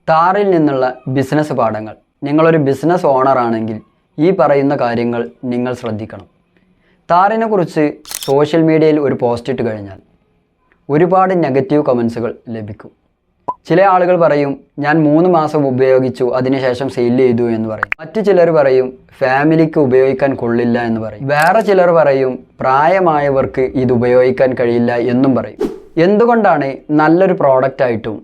താറിൽ നിന്നുള്ള ബിസിനസ് പാഠങ്ങൾ. നിങ്ങളൊരു ബിസിനസ് ഓണർ ആണെങ്കിൽ ഈ പറയുന്ന കാര്യങ്ങൾ നിങ്ങൾ ശ്രദ്ധിക്കണം. താറിനെ കുറിച്ച് സോഷ്യൽ മീഡിയയിൽ ഒരു പോസ്റ്റ് ഇട്ട് കഴിഞ്ഞാൽ ഒരുപാട് നെഗറ്റീവ് കമൻസുകൾ ലഭിക്കും. ചില ആളുകൾ പറയും ഞാൻ 3 മാസം ഉപയോഗിച്ചു അതിനുശേഷം സെയിൽ ചെയ്തു എന്ന് പറയും. മറ്റു ചിലർ പറയും ഫാമിലിക്ക് ഉപയോഗിക്കാൻ കൊള്ളില്ല എന്ന് പറയും. വേറെ ചിലർ പറയും പ്രായമായവർക്ക് ഇത് ഉപയോഗിക്കാൻ കഴിയില്ല എന്നും പറയും. എന്തുകൊണ്ടാണ് നല്ലൊരു പ്രോഡക്റ്റ് ആയിട്ടും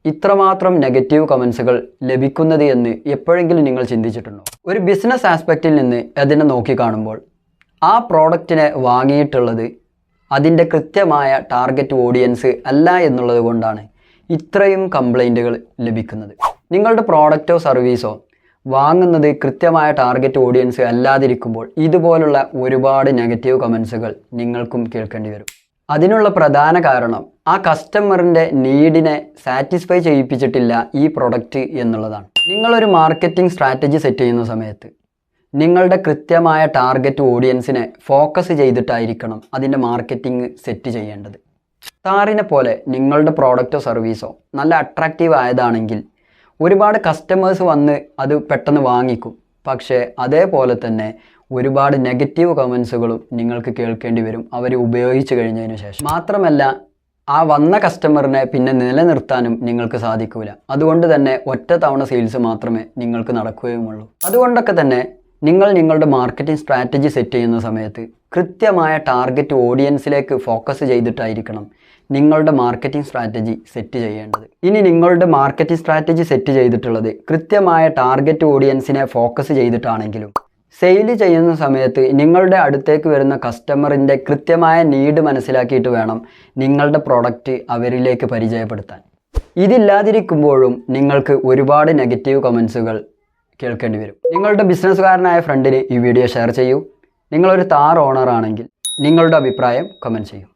ഇത്രമാത്രം നെഗറ്റീവ് കമൻസുകൾ ലഭിക്കുന്നത് എന്ന് എപ്പോഴെങ്കിലും നിങ്ങൾ ചിന്തിച്ചിട്ടുണ്ടോ? ഒരു ബിസിനസ് ആസ്പെക്റ്റിൽ നിന്ന് അതിനെ നോക്കിക്കാണുമ്പോൾ ആ പ്രോഡക്റ്റിനെ വാങ്ങിയിട്ടുള്ളത് അതിൻ്റെ കൃത്യമായ ടാർഗറ്റ് ഓഡിയൻസ് അല്ല എന്നുള്ളത് കൊണ്ടാണ് ഇത്രയും കംപ്ലൈൻറ്റുകൾ ലഭിക്കുന്നത്. നിങ്ങളുടെ പ്രോഡക്റ്റോ സർവീസോ വാങ്ങുന്നത് കൃത്യമായ ടാർഗറ്റ് ഓഡിയൻസ് അല്ലാതിരിക്കുമ്പോൾ ഇതുപോലുള്ള ഒരുപാട് നെഗറ്റീവ് കമൻസുകൾ നിങ്ങൾക്കും കേൾക്കേണ്ടി വരും. അതിനുള്ള പ്രധാന കാരണം ആ കസ്റ്റമറിൻ്റെ നീഡിനെ സാറ്റിസ്ഫൈ ചെയ്യിപ്പിച്ചിട്ടില്ല ഈ പ്രൊഡക്റ്റ് എന്നുള്ളതാണ്. നിങ്ങളൊരു മാർക്കറ്റിംഗ് സ്ട്രാറ്റജി സെറ്റ് ചെയ്യുന്ന സമയത്ത് നിങ്ങളുടെ കൃത്യമായ ടാർഗറ്റ് ഓഡിയൻസിനെ ഫോക്കസ് ചെയ്തിട്ടായിരിക്കണം അതിൻ്റെ മാർക്കറ്റിംഗ് സെറ്റ് ചെയ്യേണ്ടത്. താറിനെ പോലെ നിങ്ങളുടെ പ്രോഡക്റ്റോ സർവീസോ നല്ല അട്രാക്റ്റീവ് ആയതാണെങ്കിൽ ഒരുപാട് കസ്റ്റമേഴ്സ് വന്ന് അത് പെട്ടെന്ന് വാങ്ങിക്കും. പക്ഷേ അതേപോലെ തന്നെ ഒരുപാട് നെഗറ്റീവ് കമൻസുകളും നിങ്ങൾക്ക് കേൾക്കേണ്ടി വരും അവർ ഉപയോഗിച്ച് കഴിഞ്ഞതിന് ശേഷം. മാത്രമല്ല ആ വന്ന കസ്റ്റമറിനെ പിന്നെ നിലനിർത്താനും നിങ്ങൾക്ക് സാധിക്കില്ല. അതുകൊണ്ട് തന്നെ ഒറ്റ തവണ സെയിൽസ് മാത്രമേ നിങ്ങൾക്ക് നടക്കുകയുമുള്ളൂ. അതുകൊണ്ടൊക്കെ തന്നെ നിങ്ങൾ നിങ്ങളുടെ മാർക്കറ്റിംഗ് സ്ട്രാറ്റജി സെറ്റ് ചെയ്യുന്ന സമയത്ത് കൃത്യമായ ടാർഗറ്റ് ഓഡിയൻസിലേക്ക് ഫോക്കസ് ചെയ്തിട്ടായിരിക്കണം നിങ്ങളുടെ മാർക്കറ്റിംഗ് സ്ട്രാറ്റജി സെറ്റ് ചെയ്യേണ്ടത്. ഇനി നിങ്ങളുടെ മാർക്കറ്റിംഗ് സ്ട്രാറ്റജി സെറ്റ് ചെയ്തിട്ടുള്ളത് കൃത്യമായ ടാർഗറ്റ് ഓഡിയൻസിനെ ഫോക്കസ് ചെയ്തിട്ടാണെങ്കിലും സെയിൽ ചെയ്യുന്ന സമയത്ത് നിങ്ങളുടെ അടുത്തേക്ക് വരുന്ന കസ്റ്റമറിൻ്റെ കൃത്യമായ നീഡ് മനസ്സിലാക്കിയിട്ട് വേണം നിങ്ങളുടെ പ്രോഡക്റ്റ് അവരിലേക്ക് പരിചയപ്പെടുത്താൻ. ഇതില്ലാതിരിക്കുമ്പോഴും നിങ്ങൾക്ക് ഒരുപാട് നെഗറ്റീവ് കമൻസുകൾ കേൾക്കേണ്ടി വരും. നിങ്ങളുടെ ബിസിനസ്സുകാരനായ ഫ്രണ്ടിന് ഈ വീഡിയോ ഷെയർ ചെയ്യൂ. നിങ്ങളൊരു താർ ഓണർ ആണെങ്കിൽ നിങ്ങളുടെ അഭിപ്രായം കമൻറ്റ് ചെയ്യൂ.